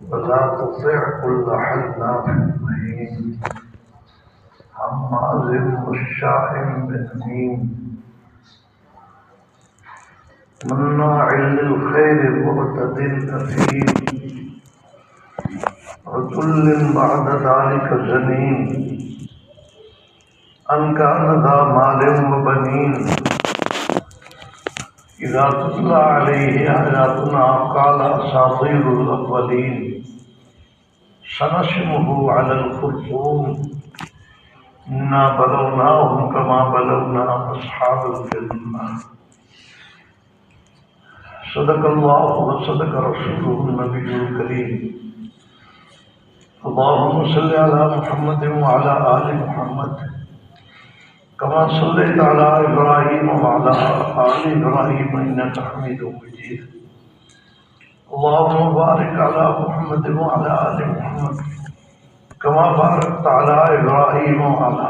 ولا تطع كل حلاف مهين هماز مشاء بنميم مناع للخير معتد أثيم عتل بعد ذلك زنيم أن كان ذا مال وبنين إذا تتلى عليه آياتنا قال أساطير الأولين سنسمه على الخرطوم إنا بلوناهم كما بلونا أصحاب الجنة صدق الله وصدق رسوله النبي الكريم اللهم صل على محمد وعلى آل محمد كما صليت على إبراهيم وعلى آل إبراهيم إنك حميد مجيد اللهم بارك على محمد وعلى آل محمد كما باركت على إبراهيم وعلى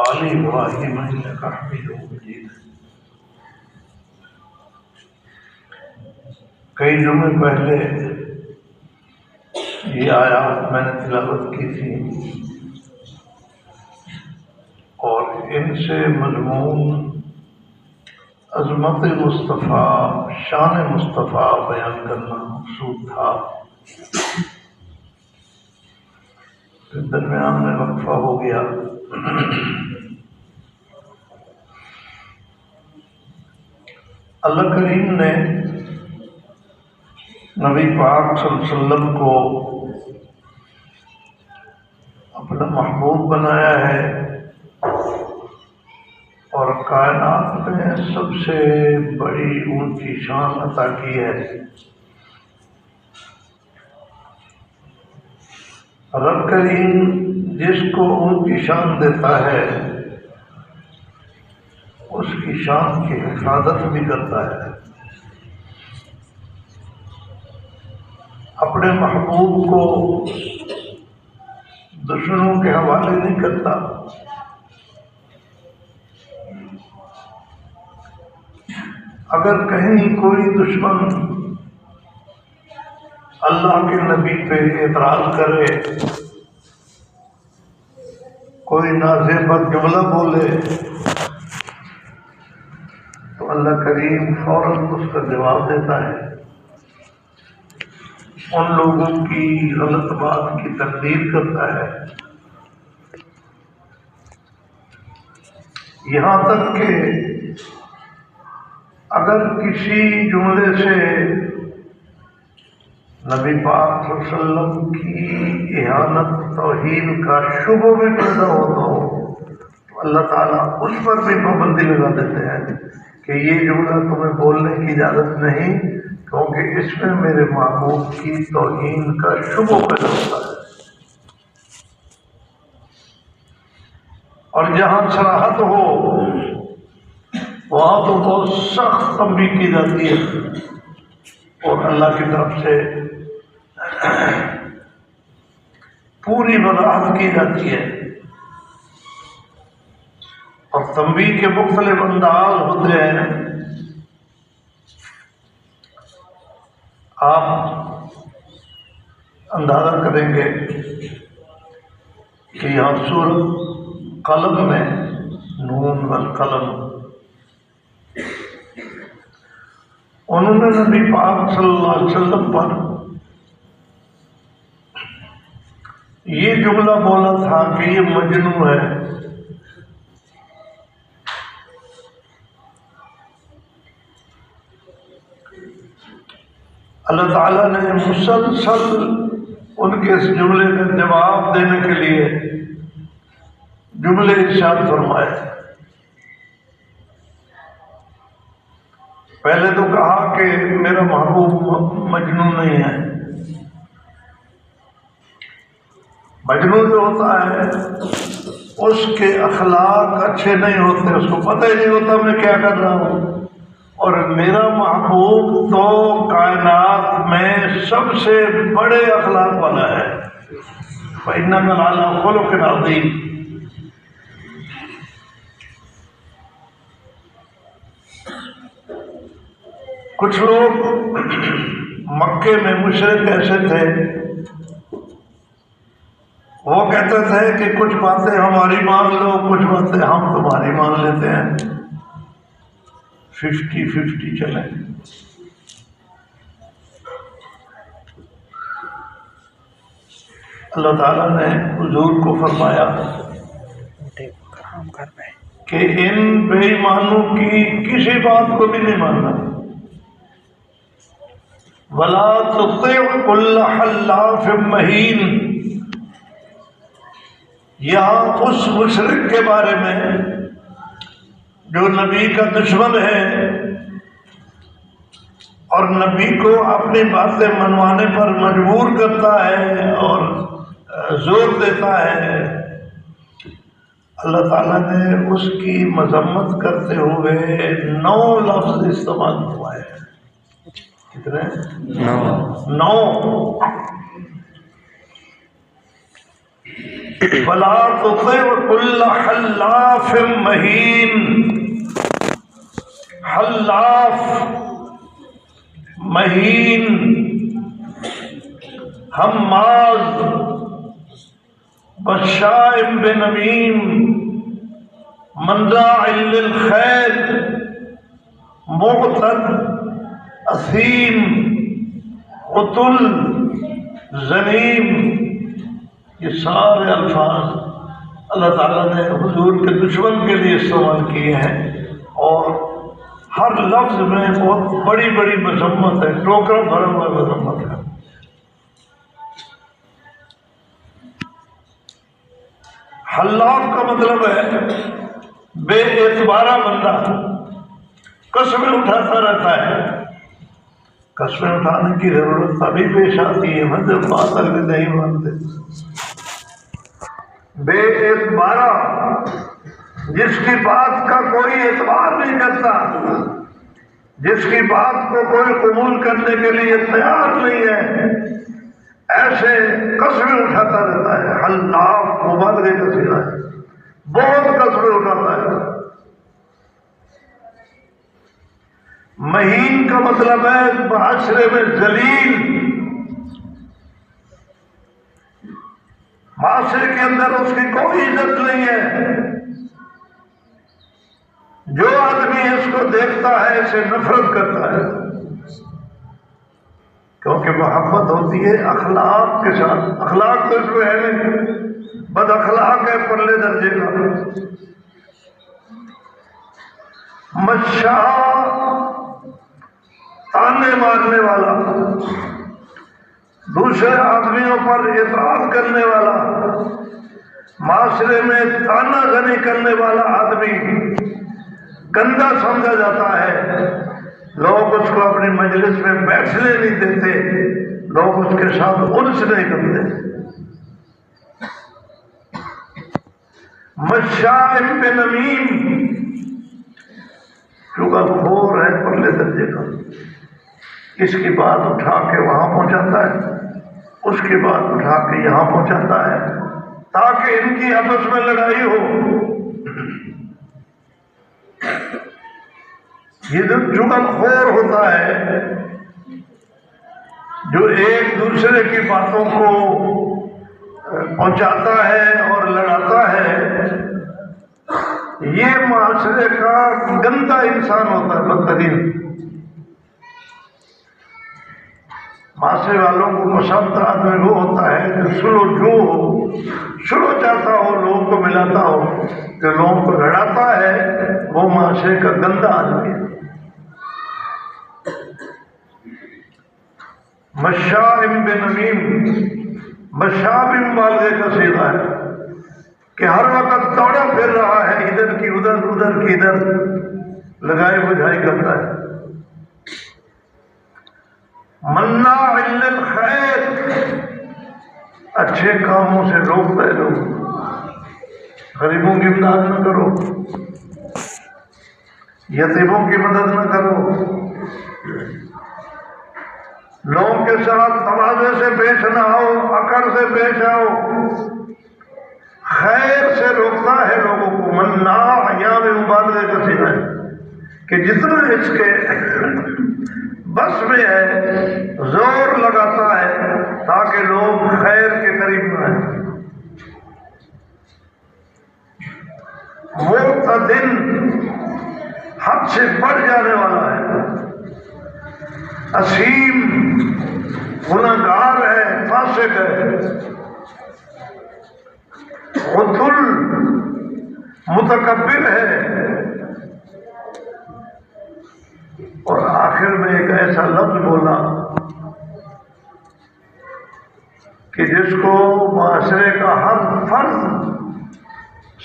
آل إبراهيم إنك حميد مجيد. کئی جمعے پہلے یہ آیات میں نے تلاوت کی تھی اور ان سے مضمون عظمت مصطفیٰ، شان مصطفیٰ بیان کرنا مقصود تھا. پھر درمیان میں وقفہ ہو گیا. اللہ کریم نے نبی پاک صلی اللہ علیہ وسلم کو اپنا محبوب بنایا ہے اور کائنات میں سب سے بڑی اونچی شان عطا کی ہے. رب کریم جس کو اونچی شان دیتا ہے اس کی شان کی حفاظت بھی کرتا ہے. اپنے محبوب کو دشمنوں کے حوالے نہیں کرتا. اگر کہیں کوئی دشمن اللہ کے نبی پہ اعتراض کرے، کوئی نازیبت جملہ بولے تو اللہ کریم فوراً اس کا جواب دیتا ہے، ان لوگوں کی غلط بات کی تقدیر کرتا ہے. یہاں تک کہ اگر کسی جملے سے نبی پاک صلی اللہ علیہ وسلم کی اہانت توہین کا شبہ بھی پیدا ہوتا ہو تو اللہ تعالیٰ اس پر بھی پابندی لگا دیتے ہیں کہ یہ جملہ تمہیں بولنے کی اجازت نہیں، کیونکہ اس میں میرے محبوب کی توہین کا شبہ پیدا ہوتا ہے. اور جہاں صراحت ہو وہاں تو بہت سخت تنبیہ کی جاتی ہے اور اللہ کی طرف سے پوری وضاحت کی جاتی ہے. اور تنبیہ کے مختلف انداز ہوتے ہیں. آپ اندازہ کریں گے کہ یہاں سورۃ قلم میں نون والقلم، انہوں نے نبی پاک صلی اللہ علیہ وسلم پر یہ جملہ بولا تھا کہ یہ مجنون ہے. اللہ تعالیٰ نے مسلسل ان کے اس جملے کا جواب دینے کے لیے جملے ارشاد فرمائے. پہلے تو کہا کہ میرا محبوب مجنون نہیں ہے. مجنون جو ہوتا ہے اس کے اخلاق اچھے نہیں ہوتے، اس کو پتہ ہی نہیں ہوتا میں کیا کر رہا ہوں. اور میرا محبوب تو کائنات میں سب سے بڑے اخلاق والا ہے. فإنك لعلى خلق عظیم. کچھ لوگ مکے میں مشرک ایسے تھے وہ کہتے تھے کہ کچھ باتیں ہماری مان لو، کچھ باتیں ہم تمہاری مان لیتے ہیں، 50-50 چلیں۔ اللہ تعالیٰ نے حضور کو فرمایا کہ ان بے ایمانوں کی کسی بات کو بھی نہیں ماننا۔ وَلَا تُطِعْ كُلَّ حَلَّافٍ مَّهِينٍ، یہاں اس مشرک کے بارے میں جو نبی کا دشمن ہے اور نبی کو اپنی باتیں منوانے پر مجبور کرتا ہے اور زور دیتا ہے، اللہ تعالیٰ نے اس کی مذمت کرتے ہوئے 9 لفظ استعمال کروائے ہیں۔ کتنے؟ 9۔ وَلَا تُطِعْ كُلَّ حَلَّافٍ مَّهِينٍ، حلاف مہین، حماز، بشاء بنمیم، مناع للخیر، معتد، اثیم، عتل، زنیم، یہ سارے الفاظ اللہ تعالیٰ نے حضور کے دشمن کے لیے استعمال کیے ہیں، اور ہر لفظ میں بہت بڑی بڑی مذمت ہے، ٹوکرا بھرا ہوا مذمت ہے۔ حلاف کا مطلب ہے بے اعتبارہ بندہ، قسمیں اٹھاتا رہتا ہے۔ قسمیں اٹھانے کی ضرورت تبھی پیش آتی ہے جب بات اگلے نہیں مانتے۔ بے اعتبارہ، جس کی بات کا کوئی اعتبار نہیں کرتا، جس کی بات کو کوئی قبول کرنے کے لیے تیار نہیں ہے، ایسے قسمیں اٹھاتا رہتا ہے۔ حلاف مبالغے کا صیغہ ہے، بہت قسمیں اٹھاتا ہے۔ مہین کا مطلب ہے معاشرے میں ذلیل، معاشرے کے اندر اس کی کوئی عزت نہیں ہے۔ جو آدمی اس کو دیکھتا ہے اسے نفرت کرتا ہے، کیونکہ محبت ہوتی ہے اخلاق کے ساتھ۔ اخلاق تو اس میں ہے نہیں، بد اخلاق ہے پرلے درجے کا۔ مشاء، تانے مارنے والا، دوسرے آدمیوں پر اعتراض کرنے والا، معاشرے میں تانا زنی کرنے والا آدمی گندا سمجھا جاتا ہے۔ لوگ اس کو اپنی مجلس میں بیٹھنے نہیں دیتے، لوگ اس کے ساتھ انس نہیں کرتے۔ مشاء بنمیم، چغل خور ہے پرلے درجے کا، اس کی بات اٹھا کے وہاں پہنچاتا ہے، اس کی بات اٹھا کے یہاں پہنچاتا ہے، تاکہ ان کی آپس میں لڑائی ہو۔ یہ جو چغل خور ہوتا ہے، جو ایک دوسرے کی باتوں کو پہنچاتا ہے اور لڑاتا ہے، یہ معاشرے کا گندا انسان ہوتا ہے، بدترین۔ معاشرے والوں کو پسند آدمی وہ ہوتا ہے جو شروع چاہتا ہو، لوگوں کو ملاتا ہو، جو لوگوں کو لڑاتا ہے، وہ معاشرے کا گندا آدمی ہے۔ مشاء بنمیم، مشاء مبالغے کا صیغہ ہے کہ ہر وقت دوڑا پھر رہا ہے، ادھر کی ادھر، ادھر کی ادھر، لگائی بجھائی کرتا ہے۔ مناع للخیر، اچھے کاموں سے روکتا ہے لوگ، غریبوں کی مدد نہ کرو، یتیموں کی مدد نہ کرو، لوگوں کے ساتھ تواضع سے پیش نہ آؤ، اکڑ سے پیش آؤ، خیر سے روکتا ہے لوگوں کو۔ مناع یہاں میں مبالغے کا صیغہ ہے کہ جتنا اس کے بس میں ہے زور لگاتا ہے تاکہ لوگ خیر کے قریب نہ آئیں، دن حد سے بڑھ جانے والا ہے، اسیم گنہگار ہے، فاسق ہے، عتل متکبر ہے۔ اور آخر میں ایک ایسا لفظ بولا کہ جس کو معاشرے کا ہر فرد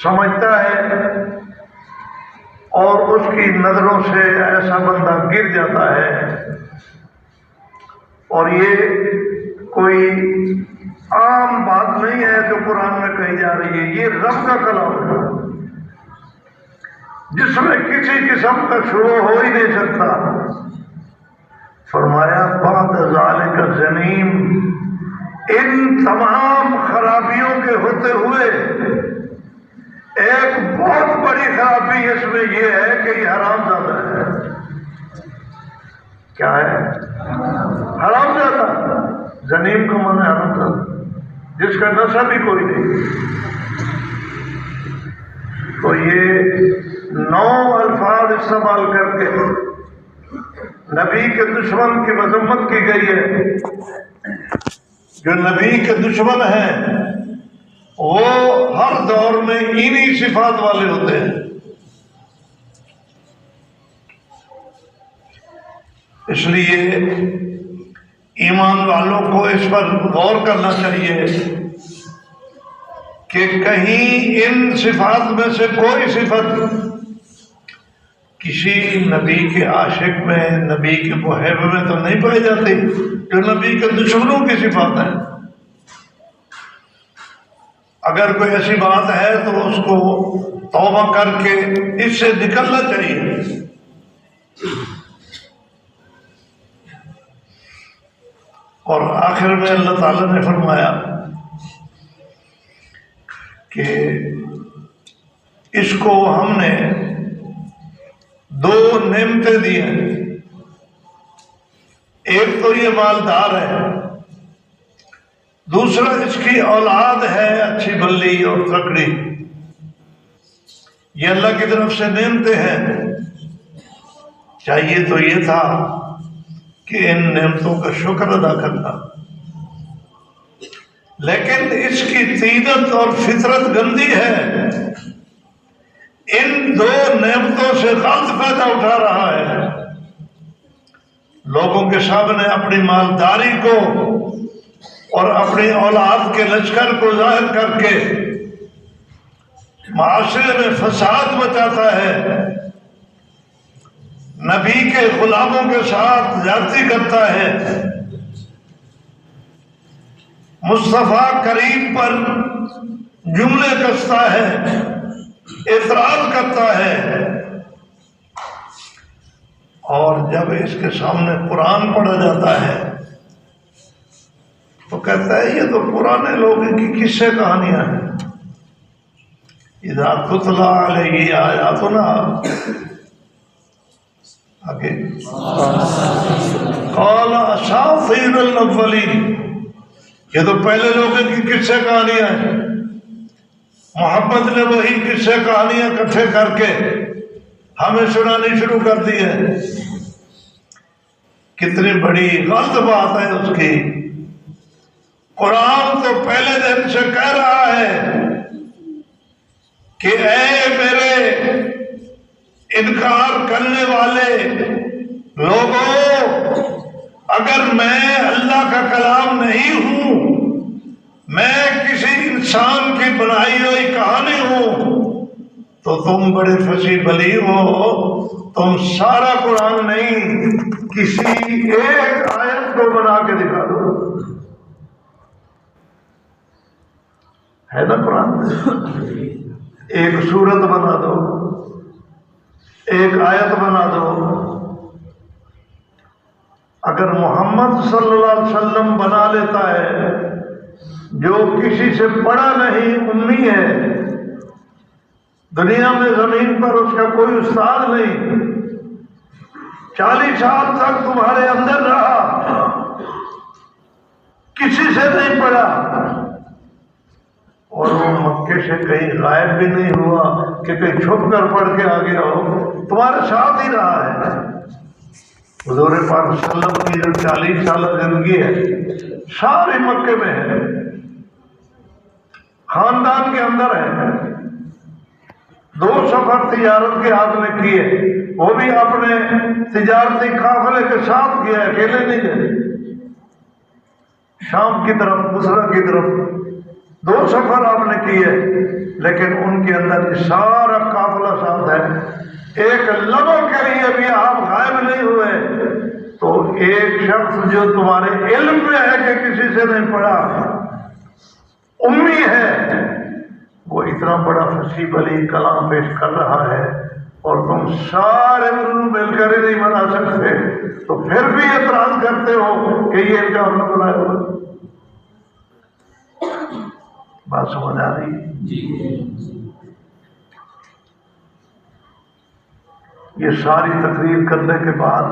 سمجھتا ہے اور اس کی نظروں سے ایسا بندہ گر جاتا ہے، اور یہ کوئی عام بات نہیں ہے جو قرآن میں کہی جا رہی ہے، یہ رب کا کلام ہے جس میں کسی قسم کا شروع ہو ہی نہیں سکتا۔ فرمایا بعد ذالک زنیم، ان تمام خرابیوں کے ہوتے ہوئے ایک بہت بڑی خرابی اس میں یہ ہے کہ یہ حرام زادہ ہے۔ کیا ہے؟ حرام زادہ۔ زنیم کو مانا حرام زادہ، جس کا نسب ہی کوئی نہیں۔ تو یہ 9 الفاظ استعمال کر کے نبی کے دشمن کی مذمت کی گئی ہے۔ جو نبی کے دشمن ہیں وہ ہر دور میں انہی صفات والے ہوتے ہیں۔ اس لیے ایمان والوں کو اس پر غور کرنا چاہیے کہ کہیں ان صفات میں سے کوئی صفت کسی نبی کے عاشق میں، نبی کے محب میں تو نہیں پائی جاتی جو نبی کے دشمنوں کی صفات ہیں۔ اگر کوئی ایسی بات ہے تو اس کو توبہ کر کے اس سے نکلنا چاہیے۔ اور آخر میں اللہ تعالیٰ نے فرمایا کہ اس کو ہم نے 2 نعمتیں دی ہیں۔ ایک تو یہ مالدار ہے، دوسرا اس کی اولاد ہے اچھی بلی اور تکڑی۔ یہ اللہ کی طرف سے نعمتیں ہیں۔ چاہیے تو یہ تھا کہ ان نعمتوں کا شکر ادا کرنا، لیکن اس کی طینت اور فطرت گندی ہے، ان 2 نعمتوں سے غلط فائدہ اٹھا رہا ہے۔ لوگوں کے سامنے اپنی مالداری کو اور اپنی اولاد کے لشکر کو ظاہر کر کے معاشرے میں فساد مچاتا ہے، نبی کے غلاموں کے ساتھ زیادتی کرتا ہے، مصطفیٰ کریم پر جملے کستا ہے، اعتراض کرتا ہے، اور جب اس کے سامنے قرآن پڑھا جاتا ہے تو کہتا ہے یہ تو پرانے لوگوں کی قصے کہانیاں ہیں۔ اذا تتلی علیہ آیاتنا، آگے قال اساطیر الاولین، یہ تو پہلے لوگوں کی قصے کہانیاں ہیں۔ محمد نے وہی قصے کہانیاں اکٹھے کر کے ہمیں سنانی شروع کر دی ہے۔ کتنی بڑی غلط بات ہے اس کی۔ قرآن تو پہلے دن سے کہہ رہا ہے کہ اے میرے انکار کرنے والے لوگوں، اگر میں اللہ کا کلام نہیں ہوں، میں کسی انسان کی بنائی ہوئی کہانی ہوں، تو تم بڑے فصیح بلیغ ہو، تم سارا قرآن نہیں کسی ایک آیت کو بنا کے دکھا دو۔ ہے نا قرآن؟ ایک سورت بنا دو، ایک آیت بنا دو۔ اگر محمد صلی اللہ علیہ وسلم بنا لیتا ہے جو کسی سے پڑھا نہیں، امی ہے، دنیا میں زمین پر اس کا کوئی استاد نہیں، 40 سال تک تمہارے اندر رہا، کسی سے نہیں پڑھا، اور وہ مکے سے کہیں غائب بھی نہیں ہوا کہ کہیں چھپ کر پڑھ کے آ گیا ہو، تمہارے ساتھ ہی رہا ہے۔ حضور پاک صلی اللہ علیہ وسلم کی جو 40 سالہ زندگی ہے ساری مکے میں ہے، خاندان کے اندر ہے۔ 2 سفر تجارت کے ہاتھ میں کیے، وہ بھی اپنے تجارتی قافلے کے ساتھ کیا، اکیلے نہیں گئے۔ شام کی طرف، بصرہ کی طرف 2 سفر آپ نے کیے، لیکن ان کے اندر سارا قافلہ ساتھ ہے۔ ایک لمحہ کے لیے بھی آپ غائب نہیں ہوئے۔ تو ایک شخص جو تمہارے علم میں ہے کہ کسی سے نہیں پڑھا، امی ہے، وہ اتنا بڑا فصیح بلیغ کلام پیش کر رہا ہے اور تم سارے علم مل کر ہی نہیں بنا سکتے، تو پھر بھی اعتراض کرتے ہو کہ یہ ان کا اپنا بنایا ہوا۔ بات سمجھ آ رہی ہے؟ یہ ساری تقریر کرنے کے بعد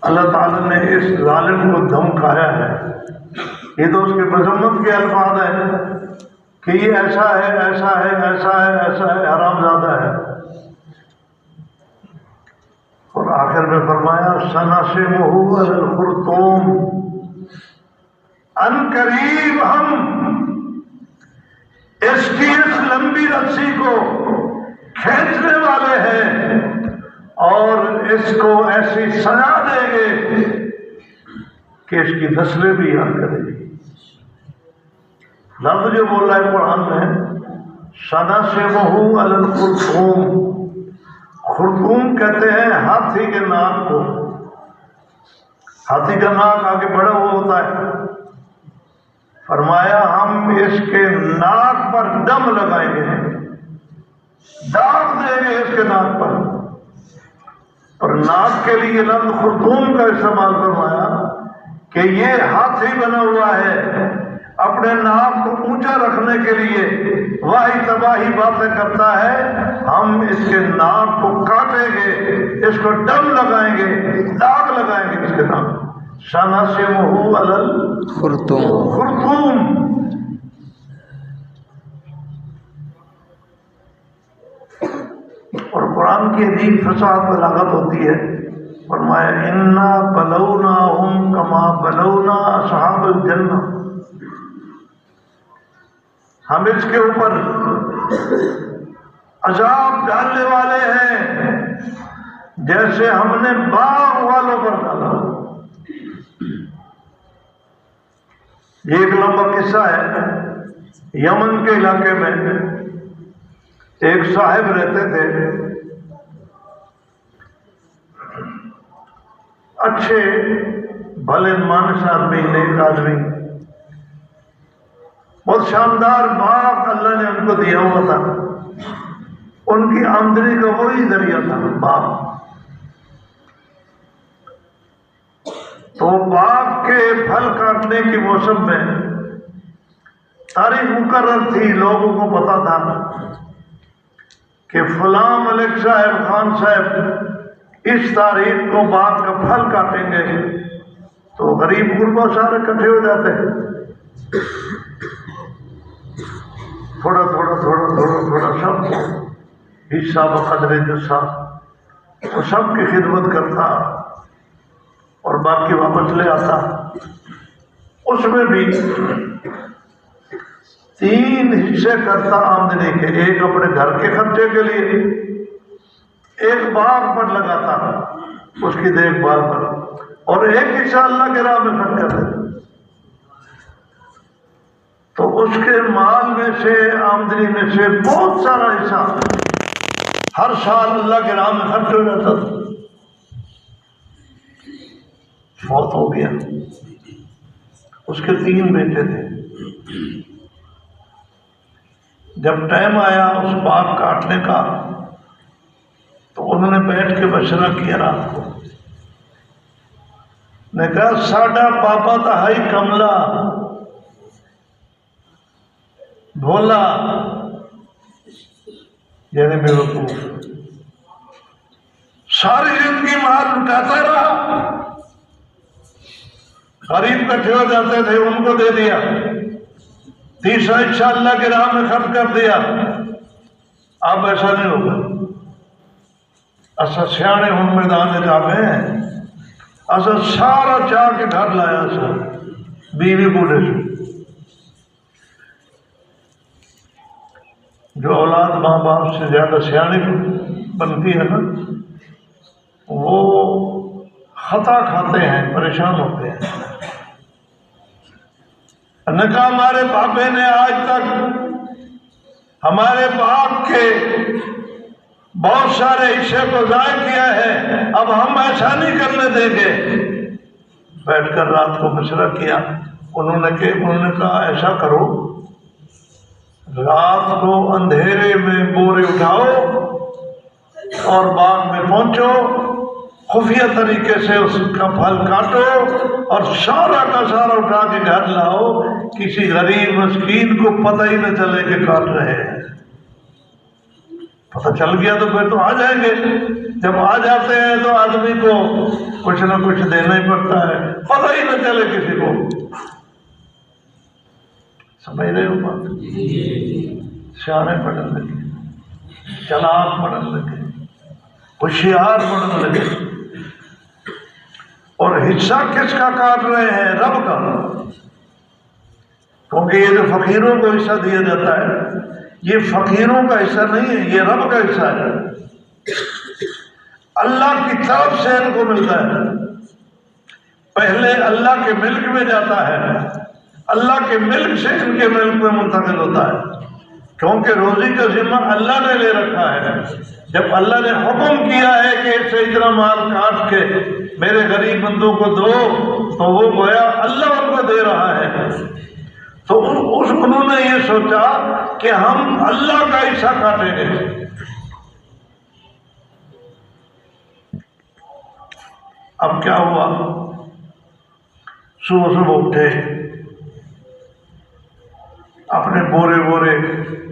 اللہ تعالیٰ نے اس ظالم کو دھمکایا ہے۔ یہ تو اس کے مذمت کے الفاظ ہیں کہ یہ ایسا ہے، ایسا ہے، ایسا ہے، ایسا ہے، حرام زادہ ہے۔ اور آخر میں فرمایا سنسمہ علی الخرطوم، ان قریب ہم اس کی اس لمبی رسی کو کھینچنے والے ہیں اور اس کو ایسی سزا دیں گے کہ اس کی نسلیں بھی یاد کریں گی۔ لفظ جو بول رہا ہے قرآن میں سنسمہ علی الخرطوم، خرطوم کہتے ہیں ہاتھی کے ناک کو۔ ہاتھی کا ناک آگے بڑا ہوا ہوتا ہے، فرمایا ہم اس کے ناک پر دم لگائیں گے، داغ دیں گے اس کے ناک پر۔ اور ناک کے لیے لفظ خرطوم کا استعمال فرمایا کہ یہ ہاتھی بنا ہوا ہے، اپنے ناک کو اونچا رکھنے کے لیے واہی تباہی باتیں کرتا ہے۔ ہم اس کے ناک کو کاٹیں گے، اس کو دم لگائیں گے، داغ لگائیں گے اس کے ناک۔ سنسمہ علی الخرطوم۔ اور قرآن کی عجیب فصاحت بلاغت ہوتی ہے، فرمایا انا بلوناہم کما بلونا اصحاب الجنہ، ہم اس کے اوپر عذاب ڈالنے والے ہیں جیسے ہم نے باغ والوں پر ڈالا۔ یہ ایک لمبا قصہ ہے۔ یمن کے علاقے میں ایک صاحب رہتے تھے، اچھے بھلے مانس آدمی، نیک آدمی، بہت شاندار باغ اللہ نے ان کو دیا ہوا تھا، ان کی آمدنی کا وہی ذریعہ تھا باغ۔ تو باغ کے پھل کاٹنے کے موسم میں تاریخ مقرر تھی، لوگوں کو پتا تھا کہ فلاں ملک صاحب، خان صاحب اس تاریخ کو باغ کا پھل کاٹیں گے۔ تو غریب غربا سارے اکٹھے ہو جاتے ہیں، تھوڑا تھوڑا تھوڑا تھوڑا تھوڑا سب حصہ بقدر جسہ وہ سب کی خدمت کرتا اور باقی واپس لے آتا۔ اس میں بھی 3 حصے کرتا آمدنی کے، ایک اپنے گھر کے خرچے کے لیے، ایک باغ پر لگاتا اس کی دیکھ بھال پر، اور ایک حصہ اللہ کے راہ میں خرچ کرتا۔ تو اس کے مال میں سے، آمدنی میں سے بہت سارا حصہ ہر سال اللہ کے راہ میں خرچ ہو جاتا تھا۔ موت ہو گیا۔ اس کے 3 بیٹے تھے۔ جب ٹائم آیا اس باغ کاٹنے کا تو انہوں نے بیٹھ کے مشورہ کیا رات کو، نے کہا ساڈا پاپا تو ہے ہی کملا، بھولا، یعنی بیوقوف، ساری زندگی مال لٹاتا رہا، غریب کٹھے ہو جاتے تھے ان کو دے دیا، تیسرا حصہ اللہ کی راہ میں خرچ کر دیا. اب ایسا نہیں ہوگا. اصل سیانے ہوں میدان جاوے اصل سارا چاہ کے گھر لایا سر بیوی بوڑھے سے. جو اولاد ماں باپ سے زیادہ سیانے بنتی ہے نا وہ خطا کھاتے ہیں، پریشان ہوتے ہیں. نے کہا ہمارے پاپے نے آج تک ہمارے باپ کے بہت سارے حصے کو ضائع کیا ہے، اب ہم ایسا نہیں کرنے دیں گے. بیٹھ کر رات کو مشورہ کیا. انہوں نے کہا ایسا کرو، رات کو اندھیرے میں بورے اٹھاؤ اور باغ میں پہنچو، خفیہ طریقے سے اس کا پھل کاٹو اور سارا کا سارا اٹھا کے گھر لاؤ، کسی غریب مسکین کو پتہ ہی نہ چلے کہ کاٹ رہے ہیں. پتہ چل گیا تو پھر تو آ جائیں گے. جب آ جاتے ہیں تو آدمی کو کچھ نہ کچھ دینا ہی پڑتا ہے، پتہ ہی نہ چلے کسی کو. سمجھ رہے ہو بات؟ سیانے پڑھنے لگے، چلاک پڑھنے لگے، ہوشیار پڑھنے لگے. اور حصہ کس کا کاٹ رہے ہیں؟ رب کا. کیونکہ یہ جو فقیروں کو حصہ دیا جاتا ہے یہ فقیروں کا حصہ نہیں ہے، یہ رب کا حصہ ہے. اللہ کی طرف سے ان کو ملتا ہے. پہلے اللہ کے ملک میں جاتا ہے، اللہ کے ملک سے ان کے ملک میں منتقل ہوتا ہے. کیونکہ روزی کا ذمہ اللہ نے لے رکھا ہے. جب اللہ نے حکم کیا ہے کہ اس سے اتنا مال کاٹ کے میرے غریب بندوں کو دو تو وہ گویا اللہ ان کو دے رہا ہے. تو انہوں نے یہ سوچا کہ ہم اللہ کا حصہ کاٹیں گے. اب کیا ہوا؟ صبح اٹھے، اپنے بورے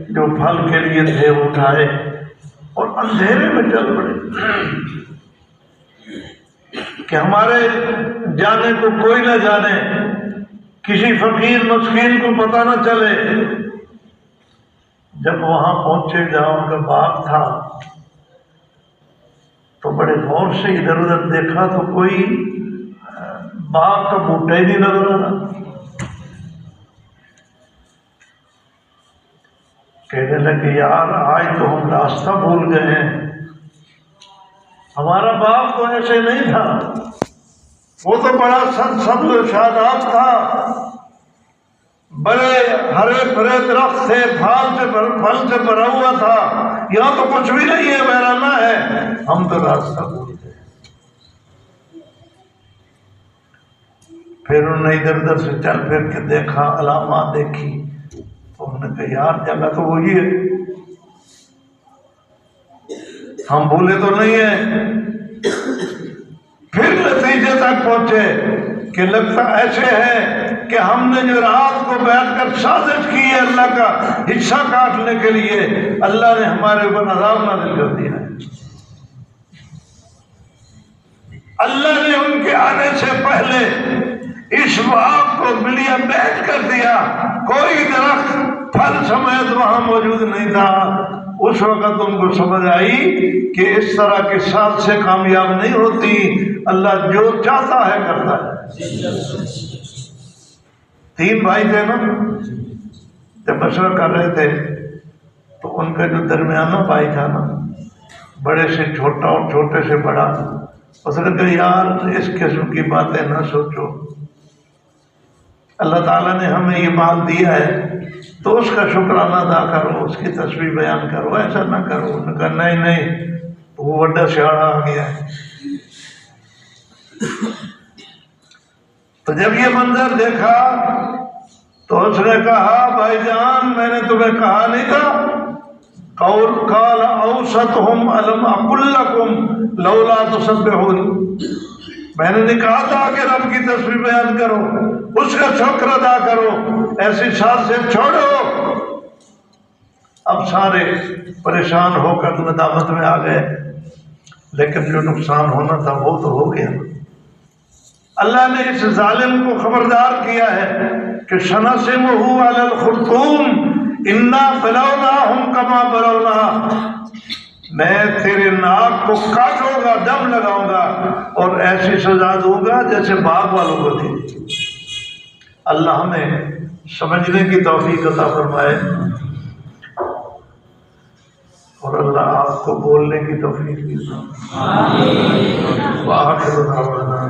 جو پھل کے لیے تھے اٹھائے اور اندھیرے میں چل پڑے کہ ہمارے جانے کو کوئی نہ جانے، کسی فقیر مسکین کو پتہ نہ چلے. جب وہاں پہنچے جہاں ان کا باغ تھا تو بڑے غور سے ادھر ادھر دیکھا تو کوئی باغ کا بوٹا ہی نہیں نظر آ رہا. کہنے لگے یار آج تو ہم راستہ بھول گئے ہیں، ہمارا باغ تو ایسے نہیں تھا، وہ تو بڑا سبز و شاداب تھا، بڑے ہرے بھرے درخت تھے، پھل سے بھرا ہوا تھا. یہاں تو کچھ بھی نہیں ہے، ویرانہ ہے، ہم تو راستہ بھول گئے. پھر انہوں نے ادھر ادھر سے چل پھر کے دیکھا، علامات دیکھی تو انہوں نے کہا یار جگہ تو وہی ہے، ہم بھولے تو نہیں ہیں. پھر نتیجے تک پہنچے کہ لگتا ایسے ہے کہ ہم نے جو رات کو بیٹھ کر سازش کی ہے اللہ کا حصہ کاٹنے کے لیے، اللہ نے ہمارے اوپر عذاب نازل کر دیا ہے. اللہ نے ان کے آنے سے پہلے اس باغ کو بلیا بیٹھ کر دیا، کوئی درخت پھل سمیت وہاں موجود نہیں تھا. اس وقت ان کو سمجھ آئی کہ اس طرح کے ساتھ سے کامیاب نہیں ہوتی، اللہ جو چاہتا ہے کرتا ہے. 3 بھائی تھے نا، جب مشورہ کر رہے تھے تو ان کا جو درمیانہ بھائی تھا نا، بڑے سے چھوٹا اور چھوٹے سے بڑا، اس نے کہا یار اس قسم کی باتیں نہ سوچو، اللہ تعالیٰ نے ہمیں یہ مال دیا ہے تو اس کا شکرانہ ادا کرو، اس کی تسبیح بیان کرو، ایسا نہ کرو. انہوں نے کہا نہیں وہ بڑا سیاڑا آ گیا ہے. تو جب یہ منظر دیکھا تو اس نے کہا بھائی جان میں نے تمہیں کہا نہیں تھا، قال اوسطہم الم اقل لکم لولا تسبحون، میں نے نہیں کہا تھا کہ رب کی تسبیح بیان کرو، اس کا شکر ادا کرو، ایسی ساتھ سے چھوڑو. اب سارے پریشان ہو کر ندامت میں آ گئے، لیکن جو نقصان ہونا تھا وہ تو ہو گیا. اللہ نے اس ظالم کو خبردار کیا ہے کہ سنسمہ علی الخرطوم انا بلوناہم کما بلونا، میں تیرے ناک کو کاٹوں گا، دم لگاؤں گا اور ایسی سزا دوں گا جیسے باغ والوں کو دی۔ اللہ ہمیں سمجھنے کی توفیق عطا فرمائے اور اللہ آپ کو بولنے کی توفیق دی۔ آمین۔ وآخر دعوانا